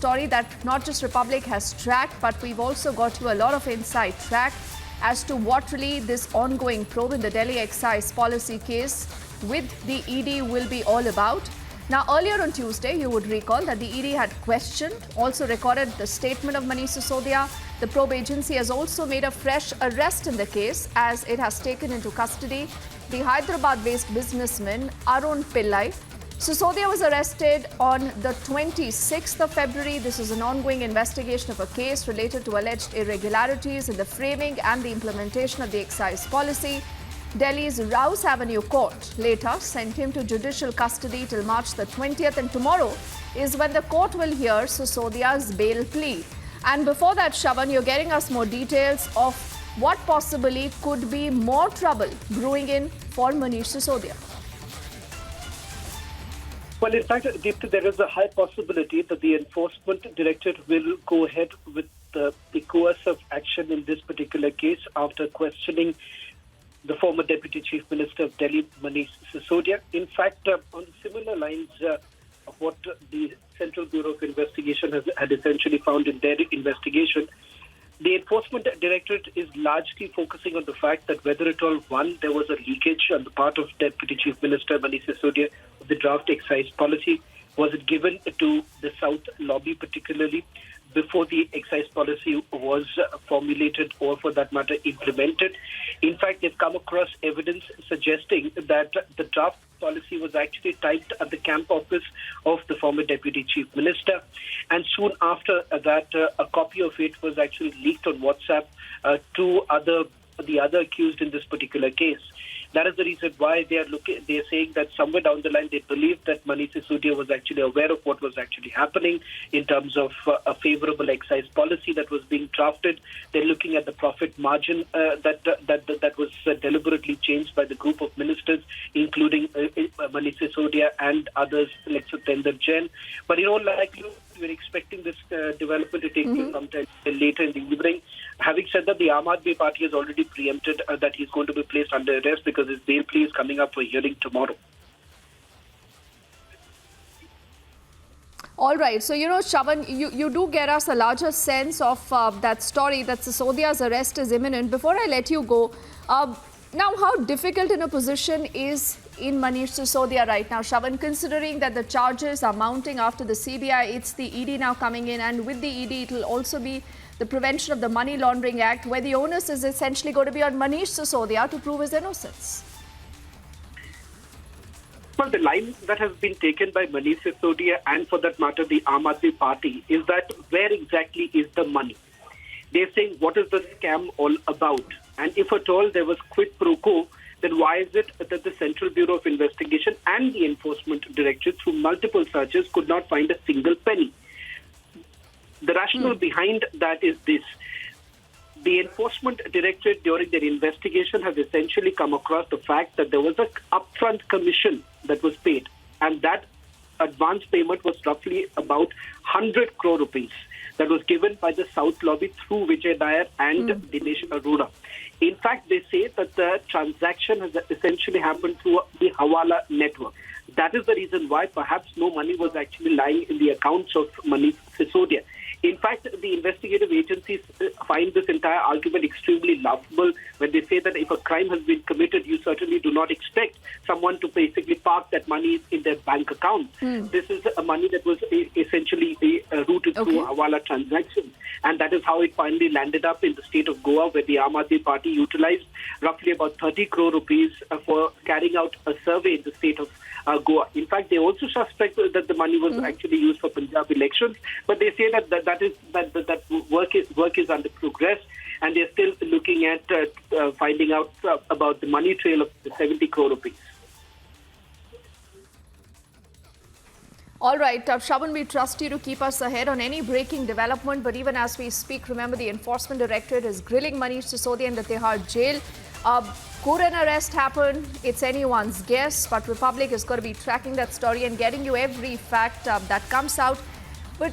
Story that not just Republic has tracked, but we've also got you a lot of inside track as to what really this ongoing probe in the Delhi excise policy case with the ED will be all about. Now, earlier on Tuesday, you would recall that the ED had questioned, also recorded the statement of Manish Sisodia. The probe agency has also made a fresh arrest in the case as it has taken into custody the Hyderabad-based businessman Arun Pillai. Sisodia was arrested on the 26th of February. This is an ongoing investigation of a case related to alleged irregularities in the framing and the implementation of the excise policy. Delhi's Rouse Avenue Court later sent him to judicial custody till March the 20th, and tomorrow is when the court will hear Sisodia's bail plea. And before that, Shravan, you're getting us more details of what possibly could be more trouble brewing in for Manish Sisodia. Well, in fact, Deepthi, there is a high possibility that the Enforcement Directorate will go ahead with the coercive action in this particular case after questioning the former Deputy Chief Minister of Delhi, Manish Sisodia. In fact, on similar lines of what the Central Bureau of Investigation had essentially found in their investigation, the Enforcement Directorate is largely focusing on the fact that whether at all, one, there was a leakage on the part of Deputy Chief Minister Manish Sisodia of the draft excise policy. Was it given to the South lobby particularly before the excise policy was formulated or, for that matter, implemented? In fact, they've come across evidence suggesting that the draft policy was actually typed at the camp office of the former Deputy Chief Minister. And soon after that, a copy of it was actually leaked on WhatsApp to the other accused in this particular case. That is the reason why they are saying that somewhere down the line they believe that Manish Sisodia was actually aware of what was actually happening in terms of a favorable excise policy that was being drafted. They're looking at the profit margin that was deliberately changed by the group of ministers, including Manish Sisodia and others like Satendra Jain. But in all likelihood, we're expecting this development to take place sometime later in the evening. Having said that, the Aam Aadmi Party has already preempted that he's going to be placed under arrest because his bail plea is coming up for hearing tomorrow. All right. So, Shravan, you do get us a larger sense of that story that Sisodia's arrest is imminent. Before I let you go, now how difficult in a position is in Manish Sisodia right now, Shravan, considering that the charges are mounting after the CBI, it's the ED now coming in, and with the ED it will also be the Prevention of the Money Laundering Act, where the onus is essentially going to be on Manish Sisodia to prove his innocence. Well, the line that has been taken by Manish Sisodia and, for that matter, the Aam Aadmi Party is that where exactly is the money? They're saying, what is the scam all about? And if at all there was quid pro quo, then why is it that the Central Bureau of Investigation and the Enforcement Directorate, through multiple searches, could not find a single penny? The rationale behind that is this. The Enforcement Directorate, during their investigation, has essentially come across the fact that there was an upfront commission that was paid, and that advance payment was roughly about 100 crore rupees that was given by the South lobby through Vijay Nair and Dinesh Arora. In fact, they say that the transaction has essentially happened through the Hawala network. That is the reason why perhaps no money was actually lying in the accounts of Manish Sisodia. In fact, the investigative agencies find this entire argument extremely laughable when they say that if a crime has been committed, you certainly do not expect someone to basically park that money in their bank account. This is money that was essentially routed through Hawala transactions. And that is how it finally landed up in the state of Goa, where the Aam Aadmi Party utilized roughly about 30 crore rupees for carrying out a survey in the state of Goa. In fact, they also suspect that the money was actually used for Punjab elections, but they say that work is under progress, and they're still looking at finding out about the money trail of the 70 crore rupees. All right, Shravan, we trust you to keep us ahead on any breaking development. But even as we speak, remember the Enforcement Directorate is grilling Manish Sisodia in the Tihar jail. Could an arrest happen? It's anyone's guess, but Republic is going to be tracking that story and getting you every fact that comes out. But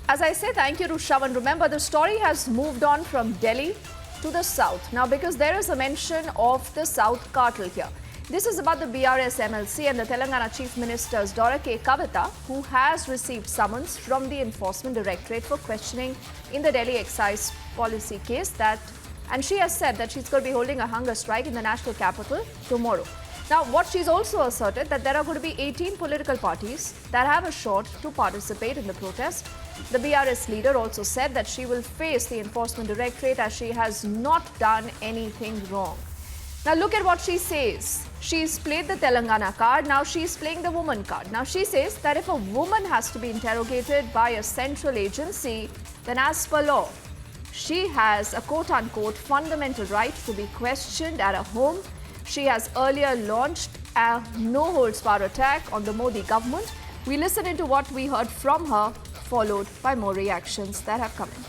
as I say, thank you to Shravan. Remember, the story has moved on from Delhi to the South. Now, because there is a mention of the South cartel here. This is about the BRS MLC and the Telangana Chief Minister's daughter K. Kavita, who has received summons from the Enforcement Directorate for questioning in the Delhi excise policy case and she has said that she's going to be holding a hunger strike in the national capital tomorrow. Now, what she's also asserted that there are going to be 18 political parties that have assured to participate in the protest. The BRS leader also said that she will face the Enforcement Directorate as she has not done anything wrong. Now, look at what she says. She's played the Telangana card, now she's playing the woman card. Now, she says that if a woman has to be interrogated by a central agency, then as per law, she has a quote-unquote fundamental right to be questioned at her home. She has earlier launched a no-holds-barred attack on the Modi government. We listen into what we heard from her, followed by more reactions that have come in.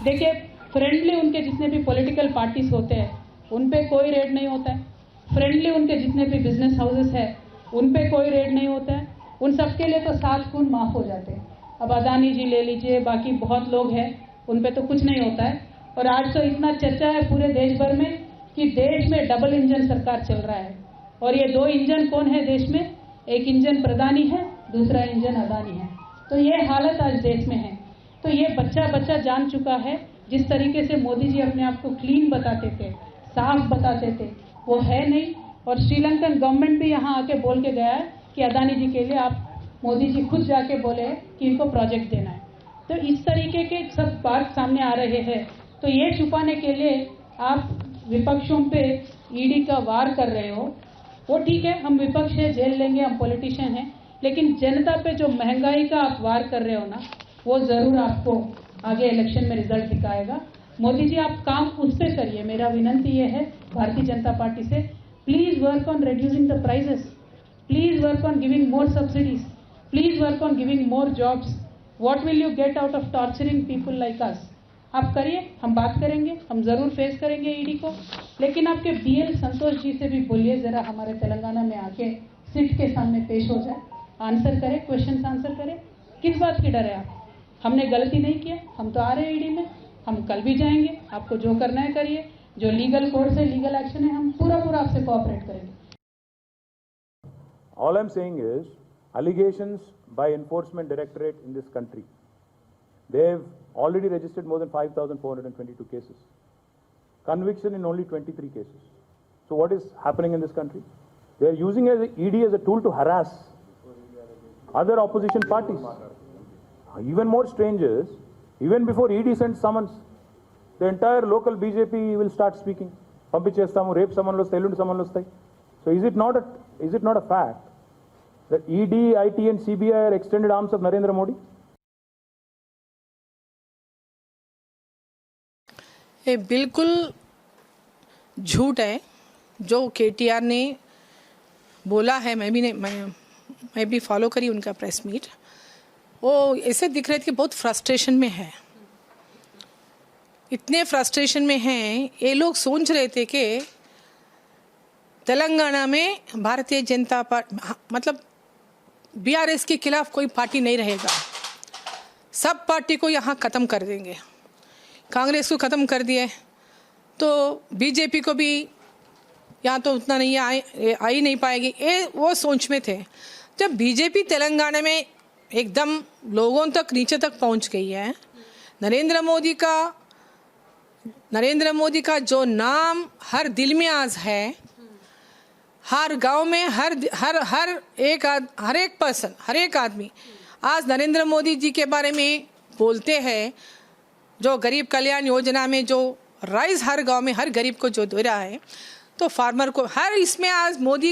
देखिए, friendly उनके जितने भी political parties होते हैं उन पे कोई red नहीं होता है। फ्रेंडली उनके जितने भी बिजनेस हाउसेस है उन पे कोई रेड नहीं होता है। उन सबके लिए तो 7 खून माफ हो जाते हैं। अब अदानी जी ले लीजिए, बाकी बहुत लोग हैं, उन पे तो कुछ नहीं होता है। और आज तो इतना चर्चा है पूरे देश भर में कि देश में डबल इंजन सरकार चल रहा है। और ये 2 इंजन कौन है देश में? एक इंजन प्रधानी है, दूसरा इंजन अदानी है। तो ये हालत आज देश में है। तो ये बच्चा जान चुका है, जिस तरीके से मोदी जी अपने आप को क्लीन बताते थे, साफ बताते थे, वो है नहीं। और श्रीलंकन गवर्नमेंट भी यहाँ आके बोल के गया है कि अदानी जी के लिए आप मोदी जी खुद जाके बोले कि इनको प्रोजेक्ट देना है। तो इस तरीके के सब बात सामने आ रहे हैं। तो ये छुपाने के लिए आप विपक्षों पे ईडी का वार कर रहे हो, वो ठीक है, हम विपक्ष है, जेल लेंगे, हम पॉलिटिशियन हैं, लेकिन जनता पे जो महंगाई का आप वार कर रहे हो ना, वो जरूर आपको आगे इलेक्शन में रिजल्ट दिखाएगा। मोदी जी, आप काम उस पर करिए। मेरा विनंती ये है भारतीय जनता पार्टी से, please work on reducing the prices, please work on giving more subsidies, please work on giving more jobs. What will you get out of torturing people like us? आप करिए, हम बात करेंगे, हम जरूर फेस करेंगे ईडी को। लेकिन आपके बीएल संतोष जी से भी बोलिए, जरा हमारे तेलंगाना में आके सिट के सामने पेश हो जाए, आंसर करें, क्वेश्चन आंसर करें। किस बात की डर है आप? हमने गलती नहीं किया, हम तो आ रहे हैं ईडी में, हम कल भी जाएंगे। आपको जो करना है करिए, जो लीगल कोर्स है, लीगल एक्शन है, हम पूरा आपसे कोऑपरेट करेंगे। All I'm saying is allegations by Enforcement Directorate in this country. They've already registered more than 5,422 cases. Conviction in only 23 cases. So what is happening in this country? They are using ED as a tool to harass other opposition parties. Even more strange is, even before ED sends summons, the entire local BJP will start speaking. Pampichestamu, rape someone lostai, ellundi someone lostai. So is it not a fact that ED, IT and CBI are extended arms of Narendra Modi? ये बिल्कुल झूठ है जो KTR ने बोला है। मैं भी फॉलो करी उनका प्रेस मीट। वो ऐसे दिख रहे थे कि बहुत फ्रस्ट्रेशन में है, इतने फ्रस्ट्रेशन में हैं। ये लोग सोच रहे थे कि तेलंगाना में भारतीय जनता पार्टी मतलब बीआरएस के खिलाफ कोई पार्टी नहीं रहेगा, सब पार्टी को यहाँ ख़त्म कर देंगे। कांग्रेस को ख़त्म कर दिए तो बीजेपी को भी यहाँ तो उतना नहीं आ ही नहीं पाएगी, ये वो सोच में थे। जब बीजेपी तेलंगाना में एकदम लोगों तक नीचे तक पहुँच गई है, नरेंद्र मोदी का जो नाम हर दिल में आज है, हर गांव में हर एक आदमी आज नरेंद्र मोदी जी के बारे में बोलते हैं। जो गरीब कल्याण योजना में जो राइस हर गांव में हर गरीब को जो दे रहा है, तो फार्मर को हर इसमें आज मोदी